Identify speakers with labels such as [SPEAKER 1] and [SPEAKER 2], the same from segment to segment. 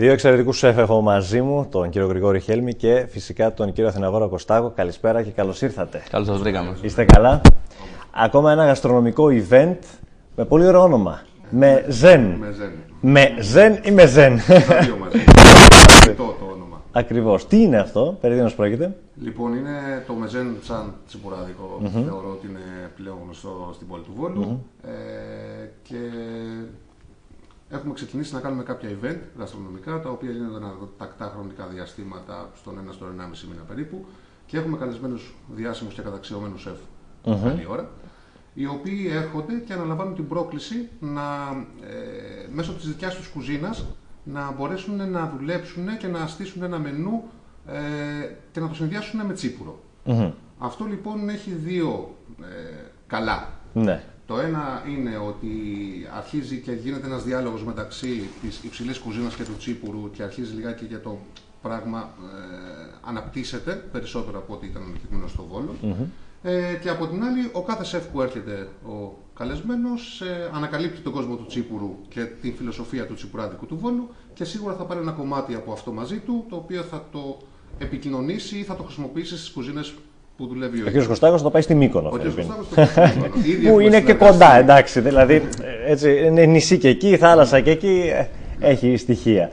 [SPEAKER 1] Δύο εξαιρετικούς σεφ έχω μαζί μου, τον κύριο Γρηγόρη Χέλμη και φυσικά τον κύριο Αθηναγόρο Κωστάκο. Καλησπέρα και καλώς ήρθατε.
[SPEAKER 2] Καλώς σας βρήκαμε.
[SPEAKER 1] Είστε καλά? Ακόμα ένα γαστρονομικό event με πολύ ωραίο όνομα. Με Ζεν. Με Ζεν ή με Ζεν?
[SPEAKER 3] Το όνομα.
[SPEAKER 1] Ακριβώς. Τι είναι αυτό, περί τίνος πρόκειται?
[SPEAKER 3] Λοιπόν, είναι το μεζέν σαν τσιπουράδικο, θεωρώ ότι είναι πλέον γνωστό στην πόλη του Βόλου. Και έχουμε ξεκινήσει να κάνουμε κάποια event γαστρονομικά, τα οποία γίνονται τακτά χρονικά διαστήματα, στον 1 στο 1,5 μήνα περίπου. Και έχουμε καλεσμένους διάσημους και καταξιωμένους σεφ καλή ώρα, οι οποίοι έρχονται και αναλαμβάνουν την πρόκληση να, μέσω της δικιάς τους κουζίνας, να μπορέσουν να δουλέψουν και να στήσουν ένα μενού και να το συνδυάσουν με τσίπουρο. Αυτό λοιπόν έχει δύο καλά.
[SPEAKER 1] Ναι.
[SPEAKER 3] Το ένα είναι ότι αρχίζει και γίνεται ένας διάλογος μεταξύ της υψηλής κουζίνας και του τσίπουρου και αρχίζει λιγάκι και το πράγμα αναπτύσσεται περισσότερο από ό,τι ήταν αναπτυγμένο στο Βόλο. Και από την άλλη, ο κάθε σεφ που έρχεται ο καλεσμένος ανακαλύπτει τον κόσμο του τσίπουρου και τη φιλοσοφία του τσιπουράδικου του Βόλου και σίγουρα θα πάρει ένα κομμάτι από αυτό μαζί του, το οποίο θα το επικοινωνήσει ή θα το χρησιμοποιήσει στις κουζίνες που δουλεύει ο
[SPEAKER 1] κ. Κωστάκος θα το πάει στη Μύκονο.
[SPEAKER 3] Ο κ. Κωστάκος το πάει στη Μύκονο.
[SPEAKER 1] Που είναι και κοντά, εντάξει. Δηλαδή, έτσι, είναι νησί και εκεί, θάλασσα και εκεί, έχει στοιχεία.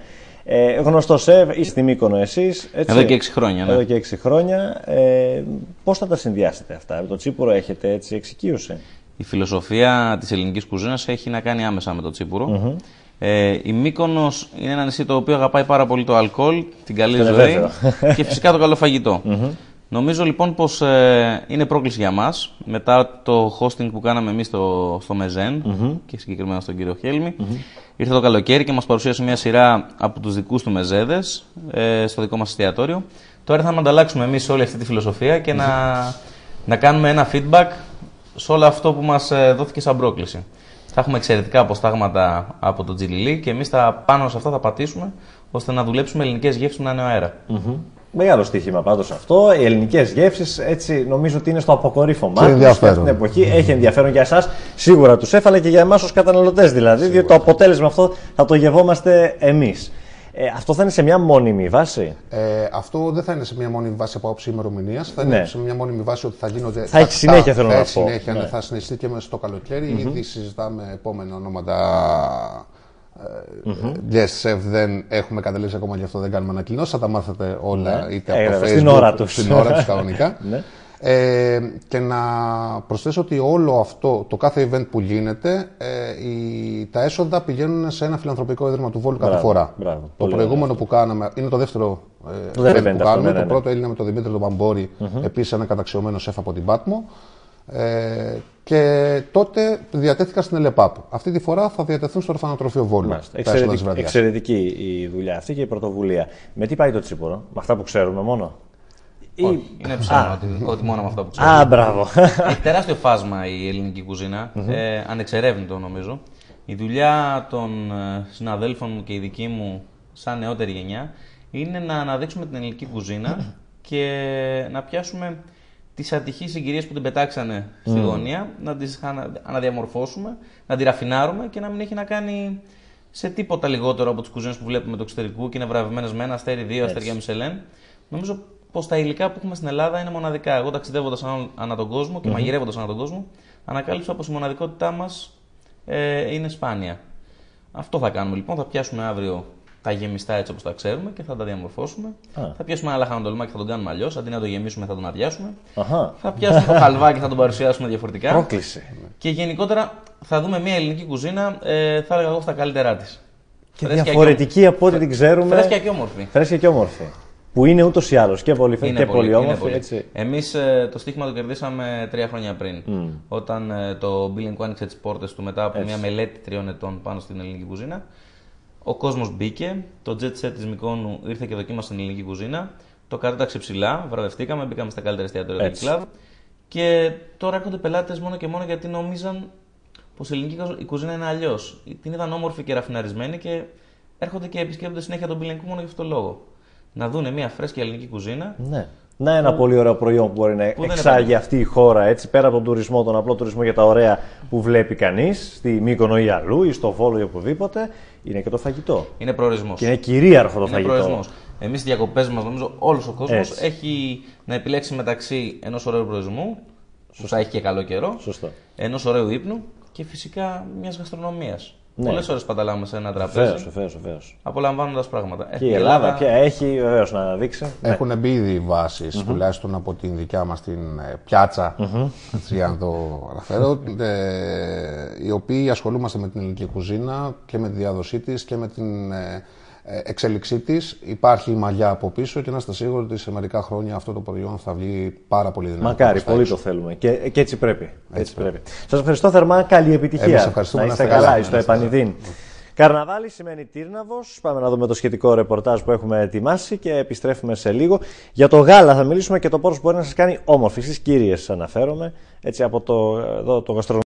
[SPEAKER 1] Γνωστό σεφ, είστε στη Μύκονο εσείς.
[SPEAKER 2] Εδώ και 6 χρόνια. Ναι.
[SPEAKER 1] Εδώ και 6 χρόνια. Πώς θα τα συνδυάσετε αυτά? Το τσίπουρο έχετε έτσι εξοικείωση?
[SPEAKER 2] Η φιλοσοφία της ελληνικής κουζίνας έχει να κάνει άμεσα με το τσίπουρο. Η Μύκονος είναι ένα νησί το οποίο αγαπάει πάρα πολύ το αλκοόλ, την καλή ζωή και φυσικά το καλό φαγητό. Νομίζω λοιπόν πως είναι πρόκληση για μας, μετά το hosting που κάναμε εμείς στο Μεζέν και συγκεκριμένα στον κύριο Χέλμη. Ήρθε το καλοκαίρι και μας παρουσίασε μια σειρά από τους δικούς του μεζέδες στο δικό μας εστιατόριο. Τώρα θα ανταλλάξουμε εμείς όλη αυτή τη φιλοσοφία και να κάνουμε ένα feedback σε όλο αυτό που μας δόθηκε σαν πρόκληση. Θα έχουμε εξαιρετικά αποστάγματα από το Τζιλιλί και εμείς πάνω σε αυτά θα πατήσουμε ώστε να δουλέψουμε ελληνικές γεύσεις με ένα νέο αέρα.
[SPEAKER 1] Μεγάλο στοίχημα πάντως αυτό. Οι ελληνικές γεύσεις, έτσι νομίζω ότι είναι στο αποκορύφωμά
[SPEAKER 4] τους
[SPEAKER 1] και αυτή την εποχή. Έχει ενδιαφέρον για εσάς, σίγουρα τους έφαλε, αλλά και για εμάς ως καταναλωτές δηλαδή, διότι το αποτέλεσμα αυτό θα το γευόμαστε εμείς. Αυτό θα είναι σε μια μόνιμη βάση?
[SPEAKER 4] Αυτό δεν θα είναι σε μια μόνιμη βάση από άποψη ημερομηνίας. Θα είναι σε μια μόνιμη βάση ότι θα γίνονται.
[SPEAKER 1] Θα έχει συνέχεια, θέλω να πω.
[SPEAKER 4] Συνέχεια, ναι. Θα συνεχιστεί και μέσα στο καλοκαίρι. Ήδη συζητάμε επόμενα ονόματα. Yes, chef, δεν έχουμε καταλήξει ακόμα, γι' αυτό δεν κάνουμε ανακοινώσεις. Θα τα μάθετε όλα είτε από το Facebook,
[SPEAKER 1] στην ώρα τους
[SPEAKER 4] κανονικά. Και να προσθέσω ότι όλο αυτό, το κάθε event που γίνεται, τα έσοδα πηγαίνουν σε ένα φιλανθρωπικό ίδρυμα του Βόλου κάθε φορά. Το προηγούμενο που κάναμε είναι το δεύτερο event που κάνουμε. Το πρώτο έγινε με τον Δημήτρη τον Παμπόρη, επίσης ένα καταξιωμένο σεφ από την Πάτμο. Και τότε διατέθηκα στην ΕΛΕΠΑΠ. Αυτή τη φορά θα διατεθούν στο Ορφανοτροφείο Βόλου.
[SPEAKER 1] Εξαιρετική η δουλειά αυτή και η πρωτοβουλία. Με τι πάει το τσίπουρο? Με αυτά που ξέρουμε μόνο?
[SPEAKER 2] Όχι, είναι ψέμα ότι μόνο με αυτά που ξέρουμε.
[SPEAKER 1] Μπράβο.
[SPEAKER 2] Έχει τεράστιο φάσμα η ελληνική κουζίνα, ανεξερεύνητο νομίζω. Η δουλειά των συναδέλφων μου και η δική μου, σαν νεότερη γενιά, είναι να αναδείξουμε την ελληνική κουζίνα και να πιάσουμε τις ατυχείς συγκυρίες που την πετάξανε στη γωνία, να τις αναδιαμορφώσουμε, να τη ραφινάρουμε και να μην έχει να κάνει σε τίποτα λιγότερο από τις κουζίνες που βλέπουμε του εξωτερικού και είναι βραβευμένες με 1 αστέρι, 2 αστέρια Μισελέν. Νομίζω πως τα υλικά που έχουμε στην Ελλάδα είναι μοναδικά. Εγώ ταξιδεύοντας ανά τον κόσμο και μαγειρεύοντας ανά τον κόσμο, ανακάλυψα πως η μοναδικότητά μας είναι σπάνια. Αυτό θα κάνουμε λοιπόν. Θα πιάσουμε αύριο τα γεμιστά έτσι όπως τα ξέρουμε και θα τα διαμορφώσουμε. Θα πιάσουμε ένα λαχανοτολμά και θα τον κάνουμε αλλιώς. Αντί να το γεμίσουμε, θα τον αδειάσουμε. Θα πιάσουμε το χαλβά και θα τον παρουσιάσουμε διαφορετικά.
[SPEAKER 1] Πρόκληση.
[SPEAKER 2] Και γενικότερα θα δούμε μια ελληνική κουζίνα, θα έλεγα εγώ, στα καλύτερά της.
[SPEAKER 1] Και διαφορετική από ό,τι την ξέρουμε.
[SPEAKER 2] Φρέσκια και όμορφη.
[SPEAKER 1] Φρέσκια και όμορφη. Που είναι ούτως ή άλλως και πολύ φρέσκια και πολύ όμορφη.
[SPEAKER 2] Εμείς το στοίχημα το κερδίσαμε 3 χρόνια πριν. Όταν το Bill & Co άνοιξε τις πόρτες του μετά από μια μελέτη 3 ετών πάνω στην ελληνική κουζίνα. Ο κόσμος μπήκε, το jet set της Μυκόνου ήρθε και δοκίμασε την ελληνική κουζίνα. Το κατέταξε ψηλά, βραβευτήκαμε, μπήκαμε στα καλύτερα εστιατόρια του κλαμπ. Και τώρα έρχονται πελάτες μόνο και μόνο γιατί νόμιζαν πως η ελληνική κουζίνα είναι αλλιώς. Την είδαν όμορφη και ραφιναρισμένη και έρχονται και επισκέπτονται συνέχεια τον Bill & Co μόνο για αυτόν τον λόγο. Να δούνε μια φρέσκια ελληνική κουζίνα
[SPEAKER 1] Να ένα πολύ ωραίο προϊόν που μπορεί να εξάγει αυτή η χώρα, έτσι, πέρα από τον τουρισμό, τον απλό τουρισμό για τα ωραία που βλέπει κανείς, στη Μύκονο ή αλλού ή στο Βόλο ή οπουδήποτε, είναι και το φαγητό.
[SPEAKER 2] Είναι προορισμός.
[SPEAKER 1] Και είναι κυρίαρχο το φαγητό.
[SPEAKER 2] Προορισμός. Εμείς στις διακοπές μας, νομίζω, όλος ο κόσμος έχει να επιλέξει μεταξύ ενός ωραίου προορισμού, που θα έχει και καλό καιρό, ενός ωραίου ύπνου και φυσικά μιας γαστρονομίας. Ναι. Πολλές ώρες παταλάμε σε ένα τραπέζι.
[SPEAKER 1] Βεβαίως.
[SPEAKER 2] Απολαμβάνοντας πράγματα.
[SPEAKER 1] Και η Ελλάδα πια έχει βεβαίως να δείξει.
[SPEAKER 4] Έχουν μπει ήδη βάσεις, τουλάχιστον από την δικιά μας την πιάτσα, για να το αναφέρω, οι οποίοι ασχολούμαστε με την ελληνική κουζίνα και με τη διάδοσή της και με την εξέλιξή της. Υπάρχει η μαλλιά από πίσω και να είστε σίγουροι ότι σε μερικά χρόνια αυτό το προϊόν θα βγει πάρα πολύ δυνατό.
[SPEAKER 1] Μακάρι, πολύ το θέλουμε. Και έτσι πρέπει. Σας ευχαριστώ θερμά. Καλή επιτυχία. Να είστε καλά, στο επανειδήν. Καρναβάλι σημαίνει Τύρναβος. Πάμε να δούμε το σχετικό ρεπορτάζ που έχουμε ετοιμάσει και επιστρέφουμε σε λίγο. Για το γάλα θα μιλήσουμε και το πώς μπορεί να σας κάνει όμορφη. Στις κύριες αναφέρομαι, έτσι από το γαστρονομικό.